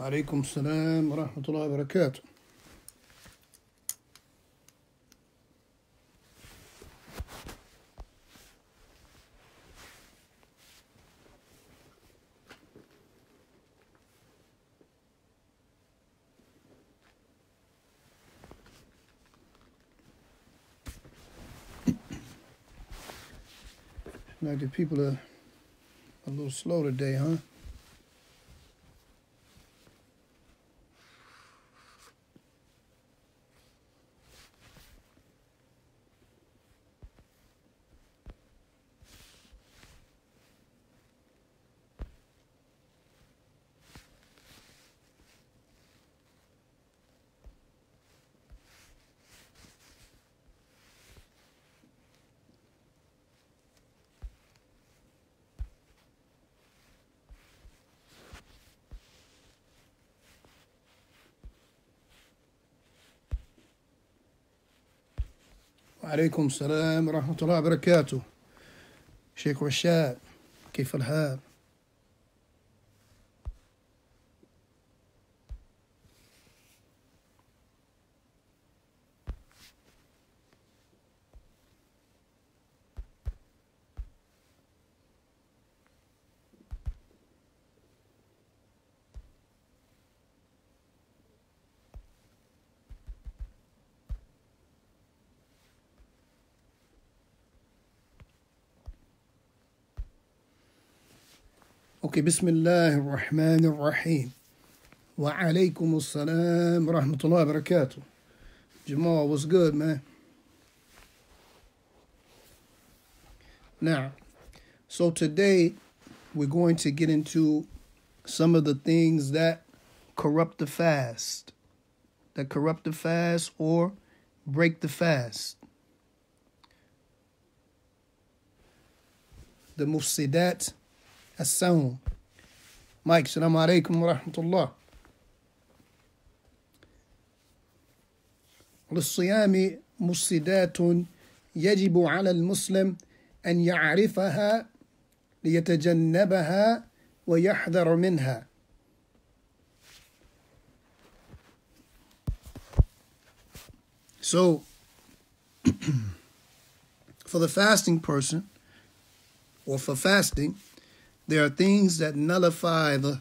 وعليكم السلام ورحمة الله وبركاته. Like the people are a little slow today, huh? وعليكم السلام ورحمة الله وبركاته. شيخ رشاد، كيف الحال؟ Okay, Bismillah ar-Rahman ar-Rahim. Wa alaykum as-salam wa rahmatullahi wa barakatuh. Jamal, what's good, man? Now, so today we're going to get into some of the things that corrupt the fast. That corrupt the fast or break the fast. The mufsidat as-sawm. Mike, salam alaikum wa rahmatullah. للصيام مفسدات يجب على المسلم أن يعرفها ليتجنبها ويحذر منها. So, for the fasting person, or for fasting, there are things that nullify the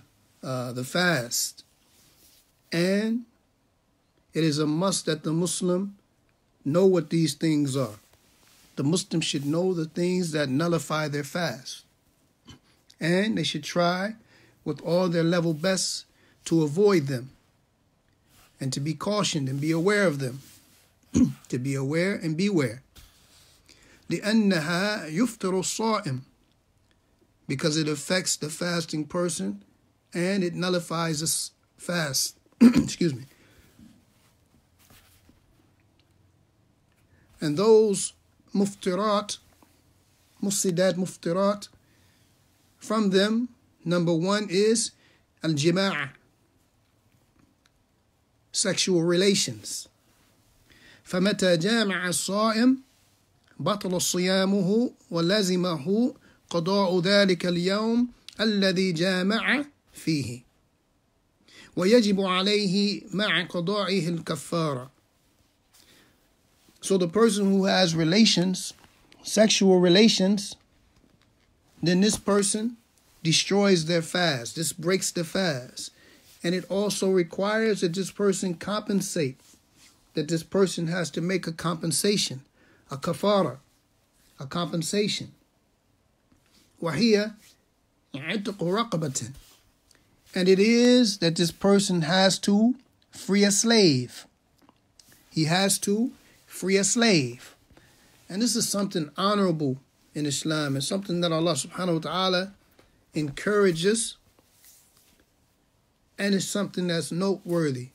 fast. And it is a must that the Muslim know what these things are. The Muslim should know the things that nullify their fast. And they should try with all their level best to avoid them. And to be cautioned and be aware of them. To be aware and beware. لأنها يفطر الصائم. Because it affects the fasting person and it nullifies his fast. Excuse me. And those muftirat, muftirat, from them, number one is al-jima'a, sexual relations. فمتى جامع الصائم بطل صيامه ولزمه قضاء ذلك اليوم الذي جامع فيه ويجب عليه مع قضائه الكفارة. So the person who has relations, sexual relations, then this person destroys their fast. This breaks the fast. And it also requires that this person compensate, that this person has to make a compensation, a kafara, a compensation. وهي عتق رقبة. And it is that this person has to free a slave. He has to free a slave. And this is something honorable in Islam and something that Allah subhanahu wa ta'ala encourages, and it's something that's noteworthy.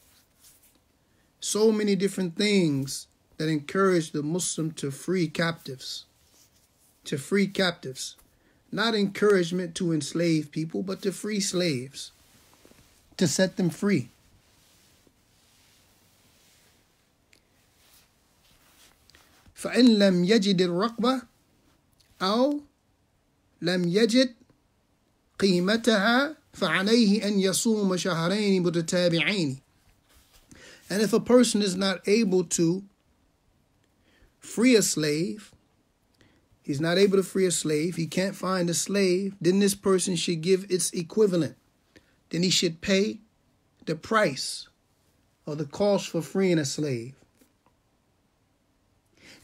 So many different things that encourage the Muslim to free captives. To free captives. Not encouragement to enslave people, but to free slaves. To set them free. فإن لم يجد الرقبة أو لم يجد قيمتها فعليه أن يصوم شهرين متتابعين. And if a person is not able to free a slave, he's not able to free a slave, he can't find a slave, then this person should give its equivalent. Then he should pay the price or the cost for freeing a slave.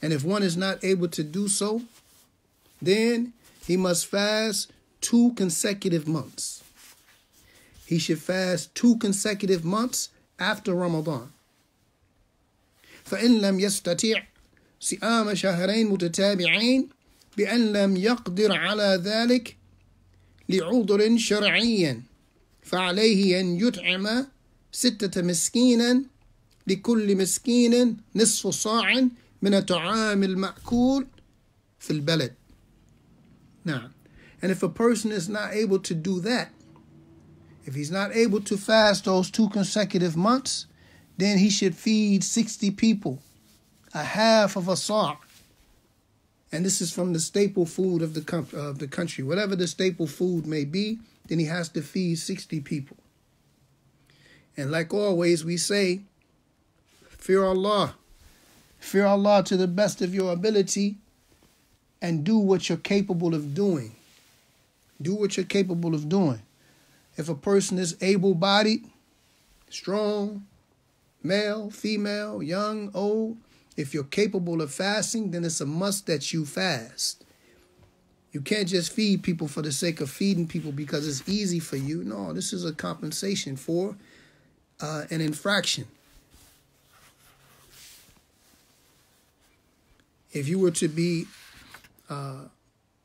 And if one is not able to do so, then he must fast 2 consecutive months. He should fast 2 consecutive months after Ramadan. فإن لم يستطيع صيام شهرين متتابعين بأن لم يقدر على ذلك لعذر شرعي فعليه أن يطعم 6 مسكينا لكل مسكين نصف صاع من الطعام المأكول في البلد. Now, and if a person is not able to do that, if he's not able to fast those 2 consecutive months, then he should feed 60 people, a half of a sa'. And this is from the staple food of the country. Whatever the staple food may be, then he has to feed 60 people. And like always, we say, fear Allah. Fear Allah to the best of your ability and do what you're capable of doing. Do what you're capable of doing. If a person is able-bodied, strong, male, female, young, old, if you're capable of fasting, then it's a must that you fast. You can't just feed people for the sake of feeding people because it's easy for you. No, this is a compensation for an infraction. If you were to be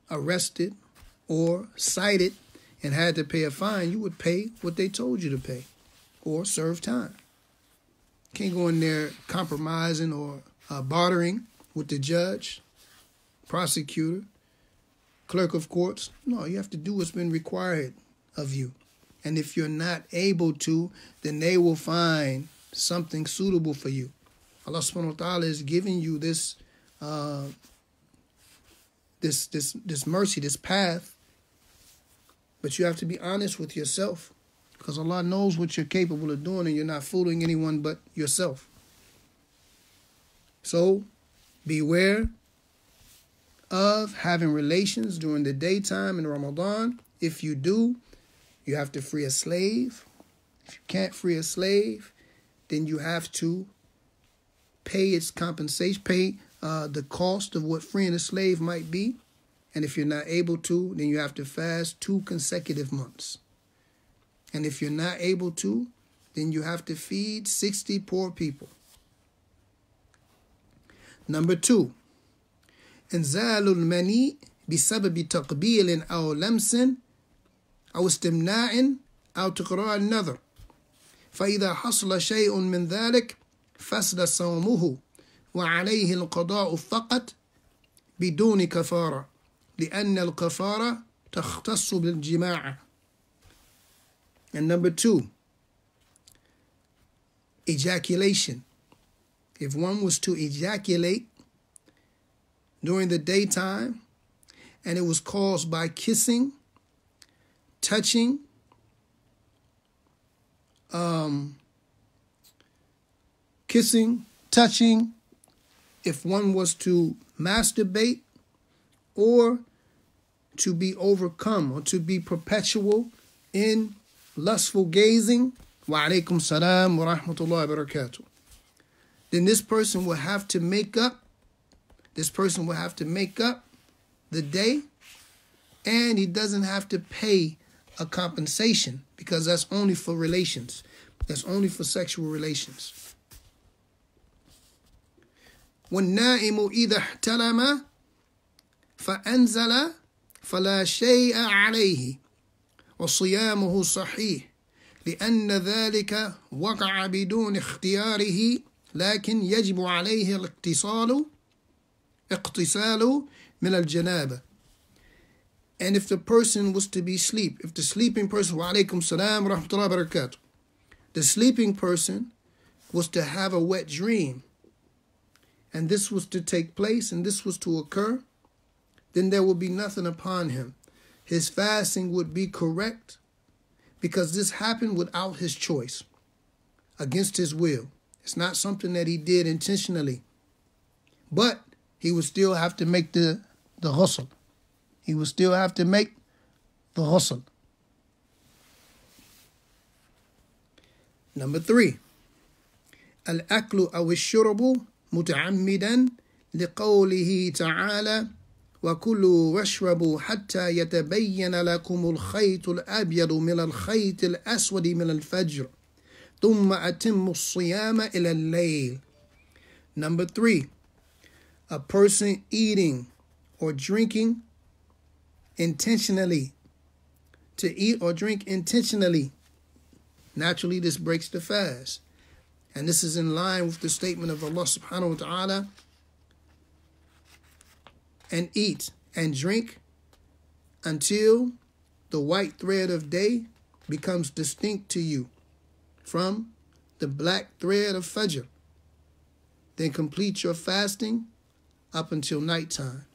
arrested or cited and had to pay a fine, you would pay what they told you to pay or serve time. Can't go in there compromising or bartering with the judge, prosecutor, clerk of courts. No, you have to do what's been required of you. And if you're not able to, then they will find something suitable for you. Allah subhanahu wa ta'ala is giving you this this mercy, this path, but you have to be honest with yourself because Allah knows what you're capable of doing and you're not fooling anyone but yourself. So beware of having relations during the daytime in Ramadan. If you do, you have to free a slave. If you can't free a slave, then you have to pay its compensation, pay the cost of what freeing a slave might be. And if you're not able to, then you have to fast 2 consecutive months. And if you're not able to, then you have to feed 60 poor people. Number 2, إنزال المني بسبب تقبيل أو لمس أو استمناء أو تقراء النذر فإذا حصل شيء من ذلك فسد صومه وعليه القضاء فقط بدون كفارة لأن الكفارة تختص بالجماع. And number 2, ejaculation. If one was to ejaculate during the daytime and it was caused by kissing, touching, if one was to masturbate or to be overcome or to be perpetual in lustful gazing, wa alaikum salam wa rahmatullahi wa barakatuh, then this person will have to make up the day, and he doesn't have to pay a compensation because that's only for relations. That's only for sexual relations. وَالنَّائِمُ إِذَا احْتَلَمَ فَأَنزَلَ فَلَا شَيْءَ عَلَيْهِ وصيامه صحيح لأن ذلك وقع بدون اختياره لكن يجب عليه الاغتسال من الجنابة. And if the person was to be asleep, if the sleeping person, wa alaikum salam wa rahmatullahi wa barakatuh, the sleeping person was to have a wet dream, and this was to take place, and this was to occur, then there would be nothing upon him. His fasting would be correct because this happened without his choice, against his will. It's not something that he did intentionally. But he would still have to make the ghusl. He would still have to make the ghusl. Number 3. الأكل أو الشرب متعمدا لقوله تعالى وكلوا واشربوا حتى يتبين لكم الخيط الأبيض من الخيط الأسود من الفجر ثم أتموا الصيام إلى الليل. Number 3. A person eating or drinking intentionally. To eat or drink intentionally. Naturally, this breaks the fast. And this is in line with the statement of Allah subhanahu wa ta'ala. And eat and drink until the white thread of day becomes distinct to you from the black thread of Fajr. Then complete your fasting up until nighttime.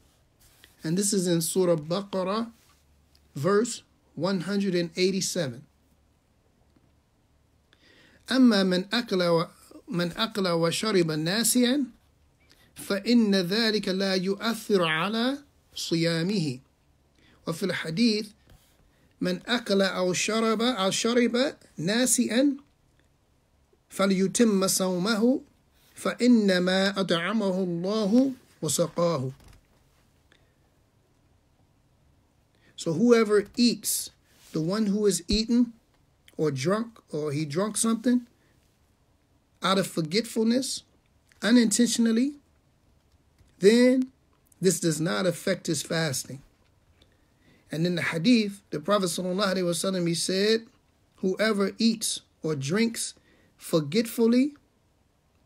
And this is in Surah Baqarah, verse 187. أما من أكل وشرب ناسيا فإن ذلك لا يؤثر على صيامه. وفي الحديث من أكل أو شرب ناسيا فليتم صومه فإنما أطعمه الله وسقاه. So whoever eats, the one who is eaten or drunk, or he drunk something out of forgetfulness, unintentionally, then this does not affect his fasting. And in the hadith, the Prophet ﷺ, he said, whoever eats or drinks forgetfully,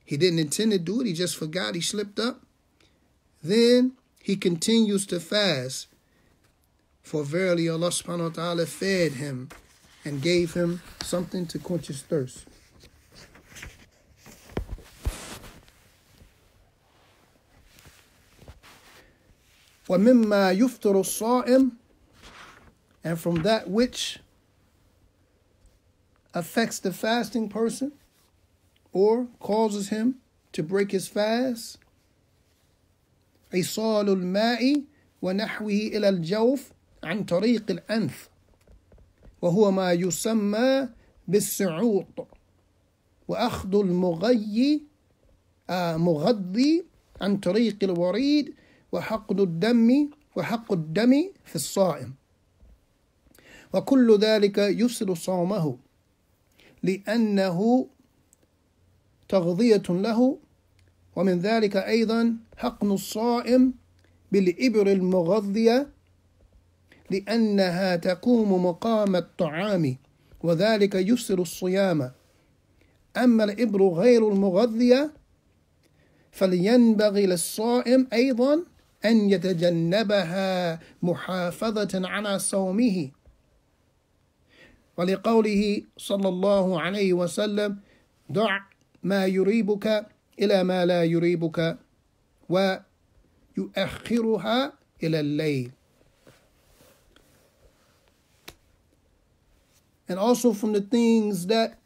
he didn't intend to do it, he just forgot, he slipped up, then he continues to fast. For verily Allah subhanahu wa ta'ala fed him and gave him something to quench his thirst. وَمِمَّا يُفْطِرُ الصَّائِمِ, and from that which affects the fasting person or causes him to break his fast, إِيصَالُ الْمَاءِ وَنَحْوِهِ إِلَى الْجَوْفِ عن طريق الأنف وهو ما يسمى بالسعوط وأخذ المغذي عن طريق الوريد وحق الدم في الصائم وكل ذلك يفسد صومه لأنه تغذية له. ومن ذلك أيضا حقن الصائم بالإبر المغذية لأنها تقوم مقام الطعام وذلك يفسد الصيام. أما الإبر غير المغذية فلينبغي للصائم أيضا أن يتجنبها محافظة على صومه. ولقوله صلى الله عليه وسلم دع ما يريبك إلى ما لا يريبك ويؤخرها إلى الليل. And also from the things that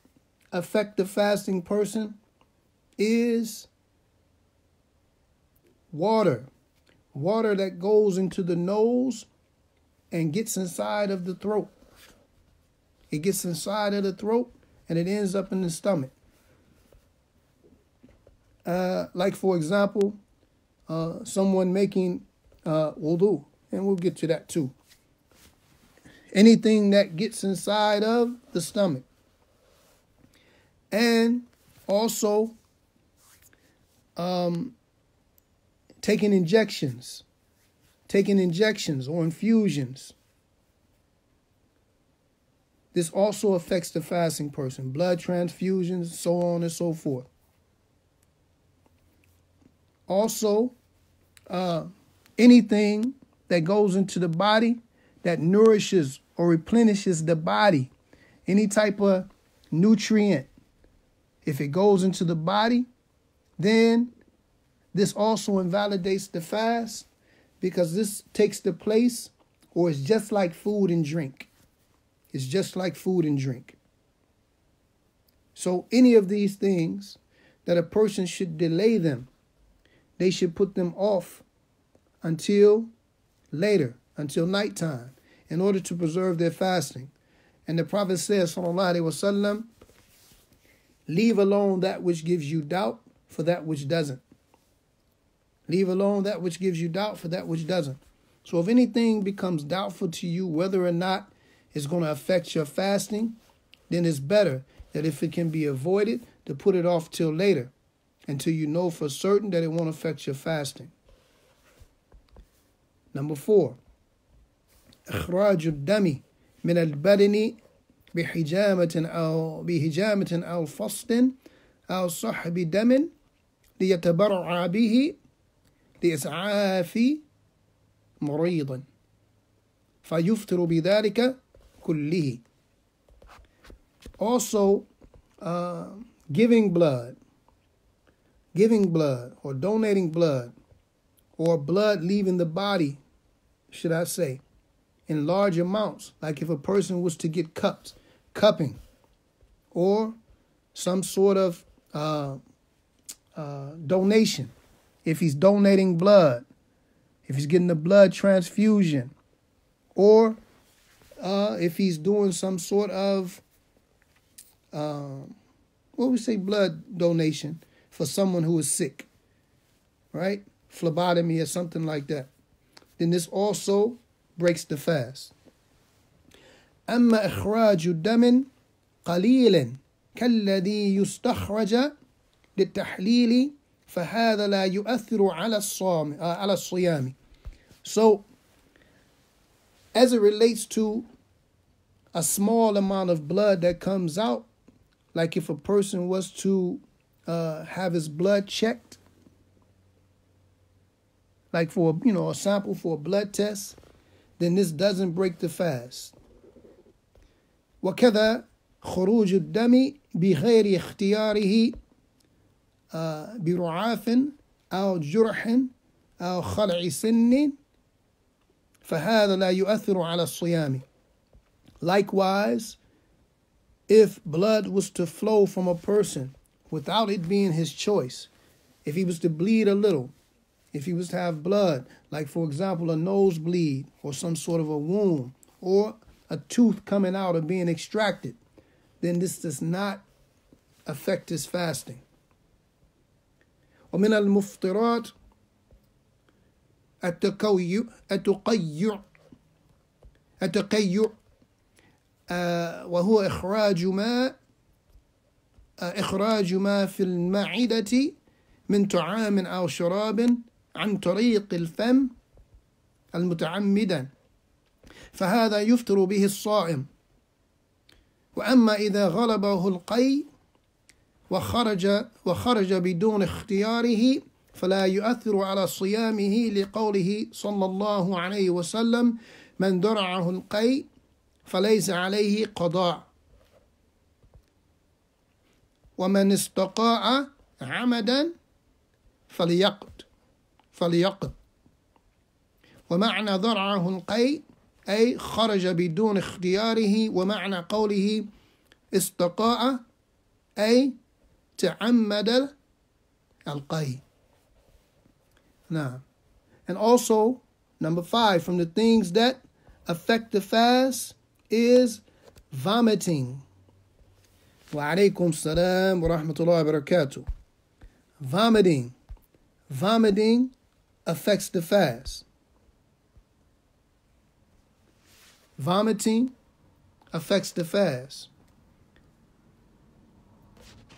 affect the fasting person is water. Water that goes into the nose and gets inside of the throat. It gets inside of the throat and it ends up in the stomach. Like for example, someone making wudu, and we'll get to that too. Anything that gets inside of the stomach. And also taking injections or infusions. This also affects the fasting person. Blood transfusions, so on and so forth. Also, anything that goes into the body that nourishes or replenishes the body, any type of nutrient, if it goes into the body, then this also invalidates the fast because this takes the place or is just like food and drink. It's just like food and drink. So any of these things that a person should delay them, they should put them off until later, until nighttime, in order to preserve their fasting. And the Prophet says, sallallahu alaihi wasallam, leave alone that which gives you doubt for that which doesn't. Leave alone that which gives you doubt for that which doesn't. So if anything becomes doubtful to you, whether or not it's going to affect your fasting, then it's better that if it can be avoided, to put it off till later, until you know for certain that it won't affect your fasting. Number 4, إخراج الدم من البدن بحجامة أو فصل أو صحب دم ليتبرع به لإسعاف مريض فيفطر بذلك كله. Also, giving blood or donating blood, or blood leaving the body, should I say, in large amounts, like if a person was to get cupping, or some sort of donation, if he's donating blood, if he's getting a blood transfusion, or if he's doing some sort of blood donation for someone who is sick, right? Phlebotomy or something like that. Then this also breaks the fast. أما إخراج دم قليل كالذي يستخرج للتحليل فهذا لا يؤثر على الصيام. So, as it relates to a small amount of blood that comes out, like if a person was to have his blood checked, like for a sample for a blood test, then this doesn't break the fast. وكذا خروج الدم بغير اختياره برعاف أو جرح أو خلع سن فهذا لا يؤثر على الصيام. Likewise, if blood was to flow from a person without it being his choice, if he was to bleed a little, if he was to have blood, like for example a nosebleed or some sort of a wound or a tooth coming out or being extracted, then this does not affect his fasting. ومن المفطرات التقيع وهو إخراج ما في المعدة من طعام أو شراب عن طريق الفم المتعمدا فهذا يفطر به الصائم. وأما إذا غلبه القيء وخرج بدون اختياره فلا يؤثر على صيامه لقوله صلى الله عليه وسلم من درعه القيء فليس عليه قضاء ومن استقاء عمدا فليقض. ومعنى ضرعه القيء أي خرج بدون اختياره، ومعنى قوله استقاء أي تعمد القيء. Now, and also, number 5, from the things that affect the fast is vomiting. Wa alaykum salam wa rahmatullahi wa barakatuh. Vomiting affects the fast. Vomiting affects the fast.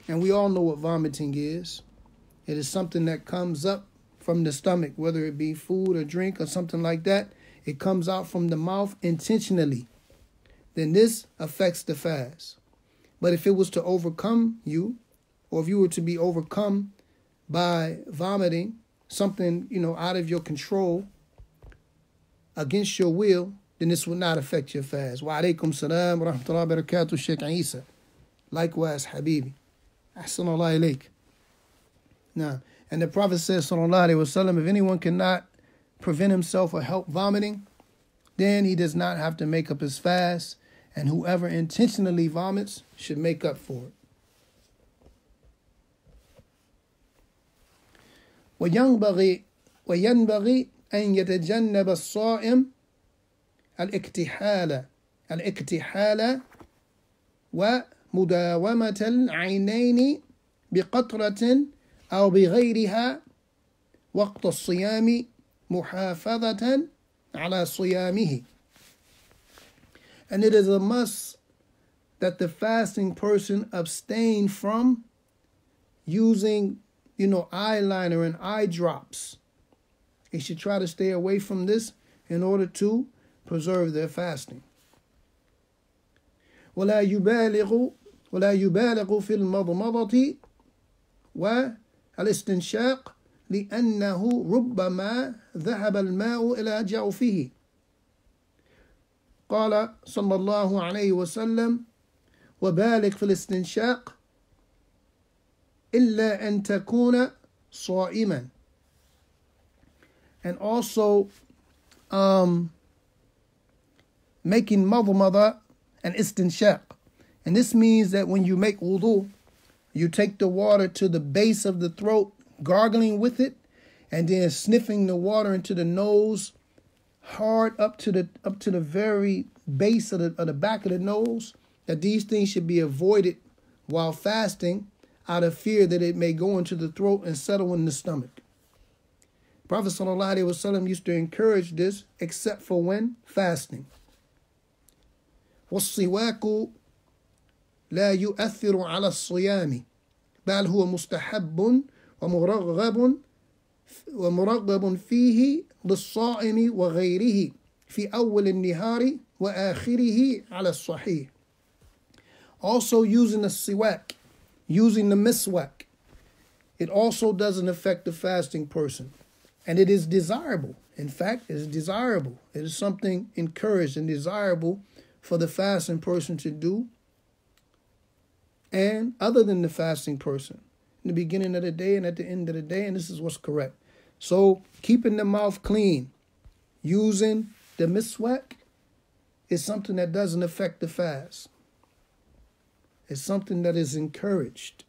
And we all know what vomiting is. It is something that comes up from the stomach, whether it be food or drink or something like that. It comes out from the mouth intentionally. Then this affects the fast. But if it was to overcome you, or if you were to be overcome by vomiting, something, out of your control, against your will, then this would not affect your fast. Wa alaykum salam wa rahmatullahi wa barakatuh, Sheikh Isa. Likewise, Habibi. Ahsanallah ilayk. Now, and the Prophet says, sallallahu alayhi wa sallam, if anyone cannot prevent himself or help vomiting, then he does not have to make up his fast, and whoever intentionally vomits should make up for it. وينبغي أن يتجنب الصائم الاكتحال ومداومة العينين بقطرة أو بغيرها وقت الصيام محافظة على صيامه. And it is a must that the fasting person abstain from using, eyeliner and eye drops. They should try to stay away from this in order to preserve their fasting. ولا يبالغ في المضمضة والاستنشاق لأنه ربما ذهب الماء إلى جوفه. قال صلى الله عليه وسلم: وبالغ في الاستنشاق إلا أن تكون صائما. And also making madmada and istinshaq. And this means that when you make wudu, you take the water to the base of the throat, gargling with it, and then sniffing the water into the nose, hard up to the very base of the back of the nose. That these things should be avoided while fasting, out of fear that it may go into the throat and settle in the stomach. Prophet ﷺ used to encourage this, except for when fasting. والسواك لا يؤثر على الصيام بل هو مستحب ومرغب فيه للصائم وغيره في أول النهار وآخره على الصحيح. Also using the siwak, using the miswak, it also doesn't affect the fasting person. And it is desirable. In fact, it is desirable. It is something encouraged and desirable for the fasting person to do. And other than the fasting person, in the beginning of the day and at the end of the day, and this is what's correct. So keeping the mouth clean, using the miswak, is something that doesn't affect the fast. It's something that is encouraged.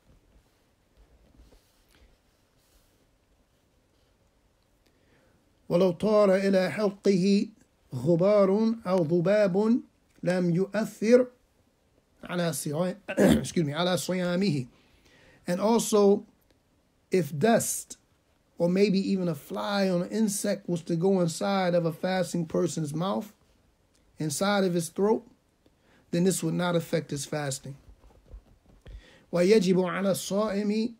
ولو طار إلى حلقه غبار أو ذباب لم يؤثر على صيامه. And also, if dust or maybe even a fly or an insect was to go inside of a fasting person's mouth, inside of his throat, then this would not affect his fasting. ويجب على الصائم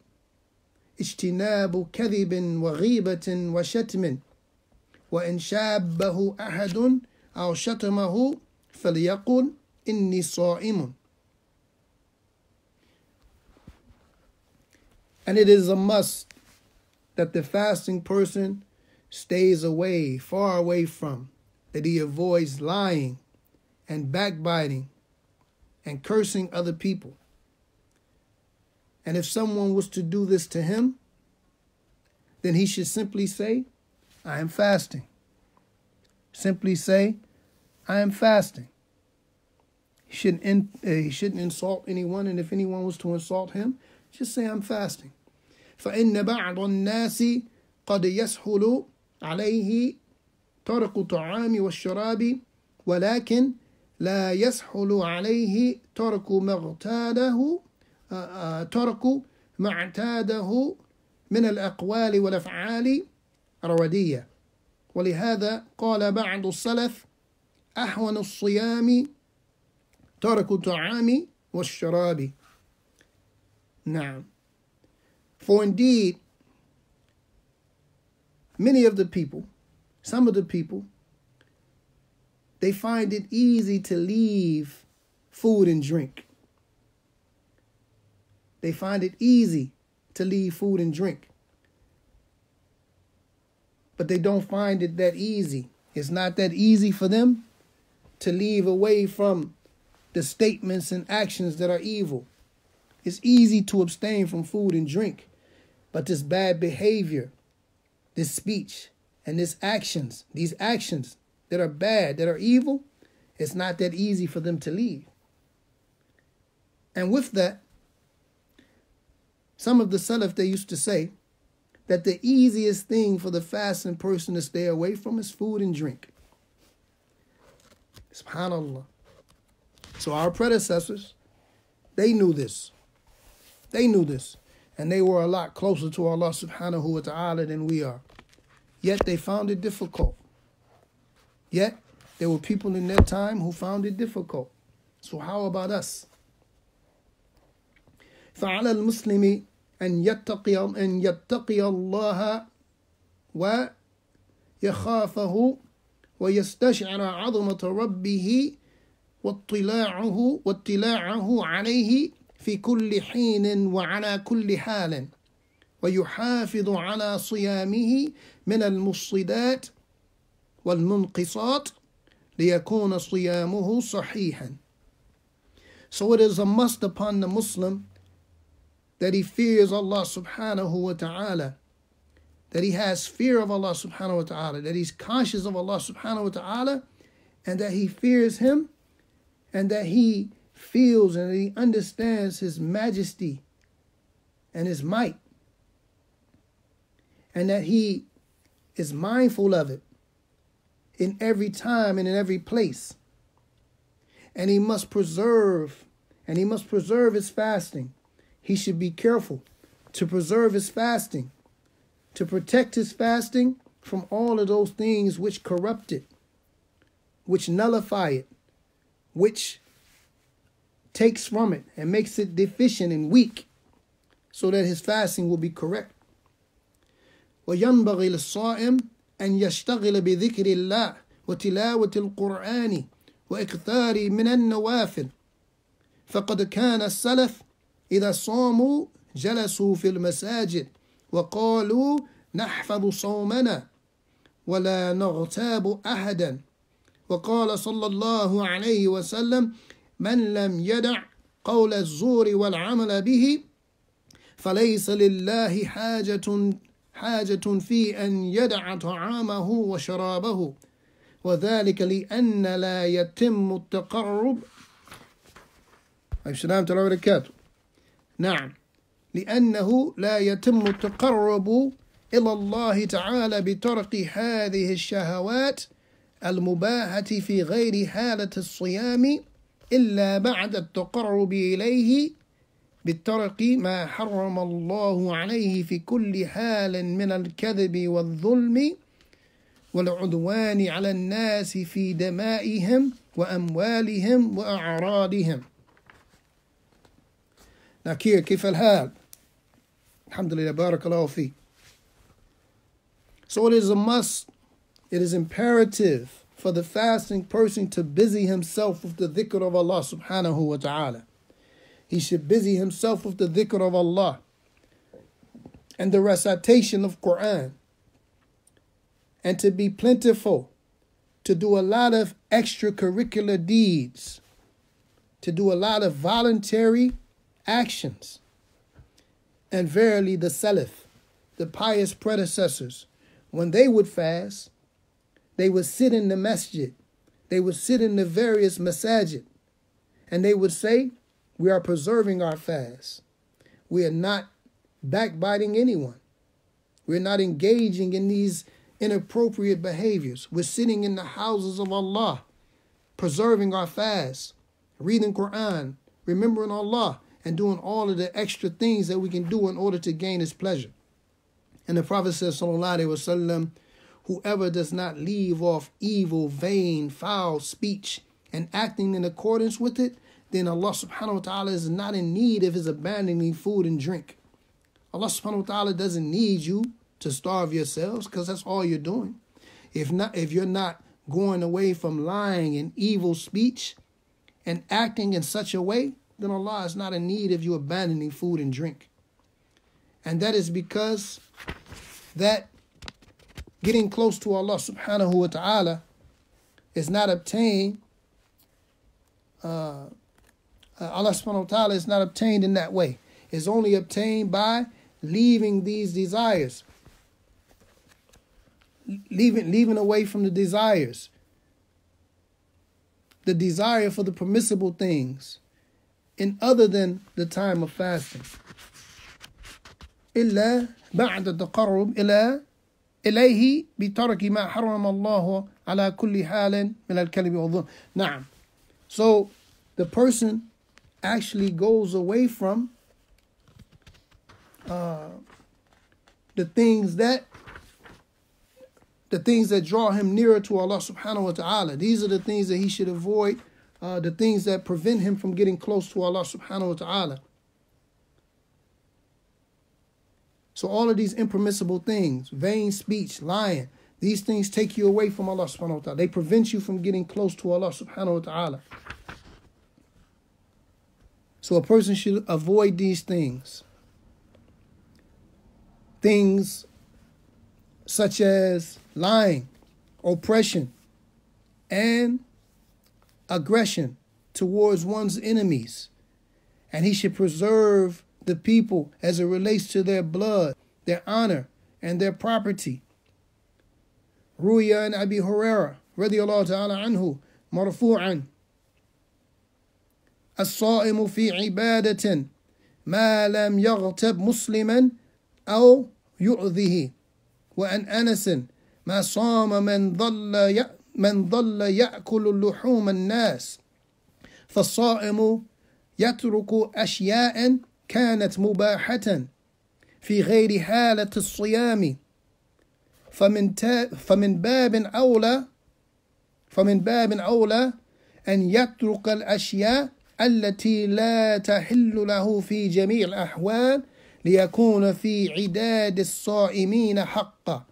اجتناب كذب وغيبة وشتم وإن شابه أحد أو شتمه فليقل إني صائم. And it is a must that the fasting person stays away, far away from, that he avoids lying and backbiting and cursing other people. And if someone was to do this to him, then he should simply say, I am fasting. Simply say, I am fasting. He shouldn't insult anyone, and if anyone was to insult him, just say, I'm fasting. فإن بعض الناس قد يسهل عليه ترك الطعام والشراب ولكن لا يسهل عليه ترك ما اعتاده من الأقوال والأفعال الردية. ولهذا قال بعض السلف أهون الصيام ترك الطعام والشراب. نعم. For indeed, some of the people, they find it easy to leave food and drink. They find it easy to leave food and drink. But they don't find it that easy. It's not that easy for them to leave away from the statements and actions that are evil. It's easy to abstain from food and drink. But this bad behavior, this speech, and these actions that are bad, that are evil, It's not that easy for them to leave. And with that, some of the Salaf, they used to say that the easiest thing for the fasting person to stay away from is food and drink. SubhanAllah. So our predecessors, they knew this. They knew this. And they were a lot closer to Allah subhanahu wa ta'ala than we are. Yet they found it difficult. Yet there were people in their time who found it difficult. So how about us? فعلى المسلم أن يتقي الله ويخافه ويستشعر عظمة ربه واطلاعه عليه في كل حين وعلى كل حال ويحافظ على صيامه من المفسدات والمنقصات ليكون صيامه صحيحا. So it is a must upon the Muslim that he fears Allah subhanahu wa ta'ala, that he has fear of Allah subhanahu wa ta'ala, that he's conscious of Allah subhanahu wa ta'ala, and that he fears him, and that he feels and he understands his majesty and his might, and that he is mindful of it in every time and in every place. And he must preserve his fasting. He should be careful to preserve his fasting, to protect his fasting from all of those things which corrupt it, which nullify it, which takes from it and makes it deficient and weak, so that his fasting will be correct. وَيَنْبَغِي لِلصَّائِمِ أَنْ يَشْتَغِلَ بِذِكْرِ اللَّهِ وَتِلَاوَةِ الْقُرْآنِ وَإِكْثَارِ مِنَ النَّوَافِلِ فَقَدْ كَانَ السَّلَفُ إذا صاموا جلسوا في المساجد وقالوا نحفظ صومنا ولا نغتاب أحدا وقال صلى الله عليه وسلم من لم يدع قول الزور والعمل به فليس لله حاجة في أن يدع طعامه وشرابه وذلك لأن لا يتم التقرب السلام عليكم وبركاته. نعم، لأنه لا يتم التقرب إلى الله تعالى بترك هذه الشهوات المباحة في غير حالة الصيام إلا بعد التقرب إليه بترك ما حرم الله عليه في كل حال من الكذب والظلم والعدوان على الناس في دمائهم وأموالهم وأعراضهم. نكير كيف الحال؟ الحمد لله بارك الله فيك. So it is a must, it is imperative for the fasting person to busy himself with the dhikr of Allah subhanahu wa ta'ala. He should busy himself with the dhikr of Allah and the recitation of Quran, and to be plentiful, to do a lot of extracurricular deeds, to do a lot of voluntary actions. And verily the Salaf, the pious predecessors, when they would fast, they would sit in the masjid, they would sit in the various masajid, and they would say, we are preserving our fast. We are not backbiting anyone. We're not engaging in these inappropriate behaviors. We're sitting in the houses of Allah, preserving our fast, reading Quran, remembering Allah, and doing all of the extra things that we can do in order to gain His pleasure. And the Prophet says, sallallahu alaihi wasallam, whoever does not leave off evil, vain, foul speech and acting in accordance with it, then Allah subhanahu wa ta'ala is not in need of his abandoning food and drink. Allah subhanahu wa ta'ala doesn't need you to starve yourselves, because that's all you're doing. If you're not going away from lying and evil speech and acting in such a way, then Allah is not in need of you abandoning food and drink. And that is because that getting close to Allah subhanahu wa ta'ala is not obtained, Allah subhanahu wa ta'ala is not obtained in that way. It's only obtained by leaving these desires, leaving away from the desires, the desire for the permissible things in other than the time of fasting. إلا بعد التقرب إليه بترك ما حرم الله على كل حال من الكذب والظلم. نعم. So the person actually goes away from the things that draw him nearer to Allah subhanahu wa ta'ala. These are the things that he should avoid, the things that prevent him from getting close to Allah subhanahu wa ta'ala. So all of these impermissible things, vain speech, lying, these things take you away from Allah subhanahu wa ta'ala. They prevent you from getting close to Allah subhanahu wa ta'ala. So a person should avoid these things. Things such as lying, oppression, and aggression towards one's enemies. And he should preserve the people as it relates to their blood, their honor, and their property. Ruya and Abi Hurairah radiyallahu ta'ala anhu marfu'an الصائم في عبادة ما لم يغتب مسلما أو يؤذه. وأن أنس ما صام من ظل يأكل اللحوم الناس فالصائم يترك أشياء كانت مباحة في غير حالة الصيام فمن باب أولى أن يترك الأشياء التي لا تحل له في جميع الأحوال ليكون في عداد الصائمين حقا.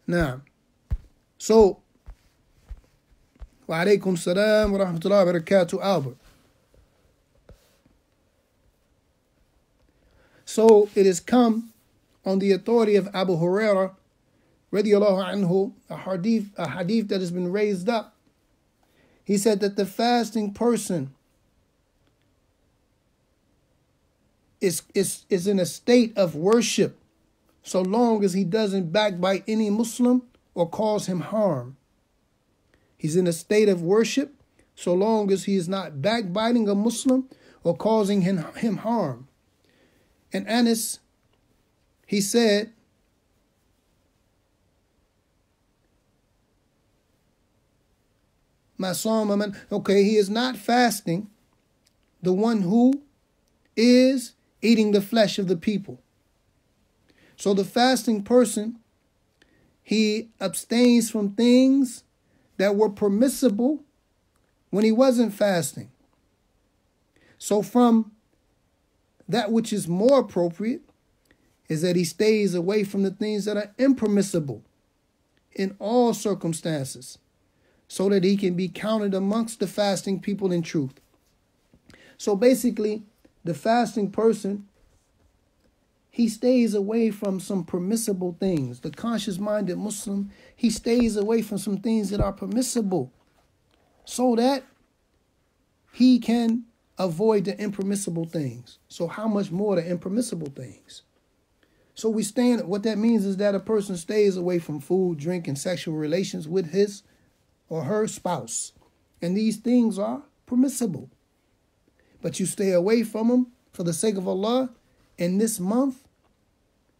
نعم. So, وعليكم السلام ورحمة الله وبركاته, Albert. So it has come on the authority of Abu Hurairah radiyallahu anhu, a hadith that has been raised up. He said that the fasting person is in a state of worship so long as he doesn't backbite any Muslim or cause him harm. He's in a state of worship so long as he is not backbiting a Muslim or causing him harm. And Anas, he said, okay, he is not fasting, the one who is eating the flesh of the people. So the fasting person, he abstains from things that were permissible when he wasn't fasting. So from that which is more appropriate is that he stays away from the things that are impermissible in all circumstances, so that he can be counted amongst the fasting people in truth. So basically, the fasting person, he stays away from some permissible things. The conscious-minded Muslim, he stays away from some things that are permissible so that he can avoid the impermissible things. So how much more the impermissible things? So what that means is that a person stays away from food, drink, and sexual relations with his or her spouse. And these things are permissible. But you stay away from them for the sake of Allah in this month,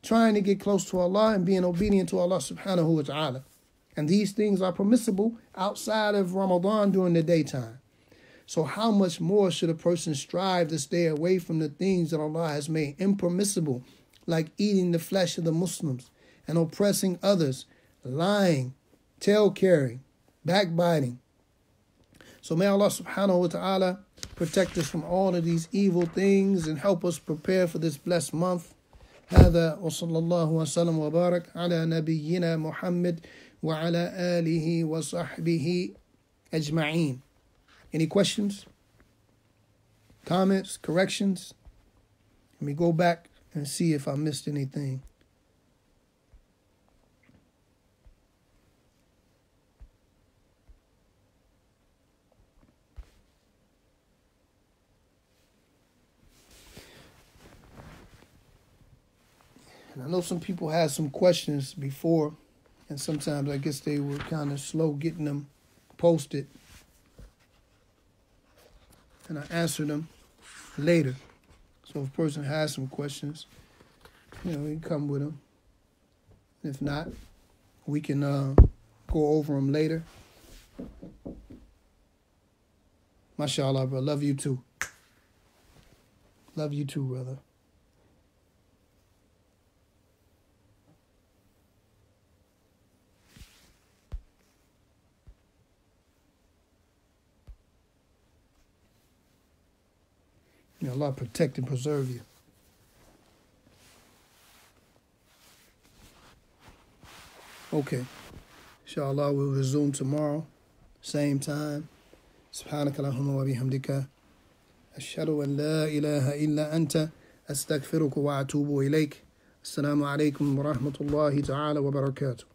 trying to get close to Allah and being obedient to Allah subhanahu wa ta'ala. And these things are permissible outside of Ramadan during the daytime. So how much more should a person strive to stay away from the things that Allah has made impermissible, like eating the flesh of the Muslims and oppressing others, lying, tale-carrying, backbiting. So may Allah subhanahu wa ta'ala protect us from all of these evil things and help us prepare for this blessed month. هذا وصلى الله وسلم وبارك على نبينا محمد وعلى آله وصحبه أجمعين. Any questions, comments, corrections? Let me go back and see if I missed anything. And I know some people had some questions before And sometimes I guess they were kind of slow getting them posted. And I answer them later. So if a person has some questions, you can come with them. If not, we can go over them later. MashaAllah, bro. Love you too. Love you too, brother. May Allah protect and preserve you. Okay. Inshallah, we'll resume tomorrow. Same time. سبحانك اللهم وبحمدك أشهد أن لا إله إلا أنت أستغفرك وأتوب إليك. السلام عليكم ورحمة الله تعالى وبركاته.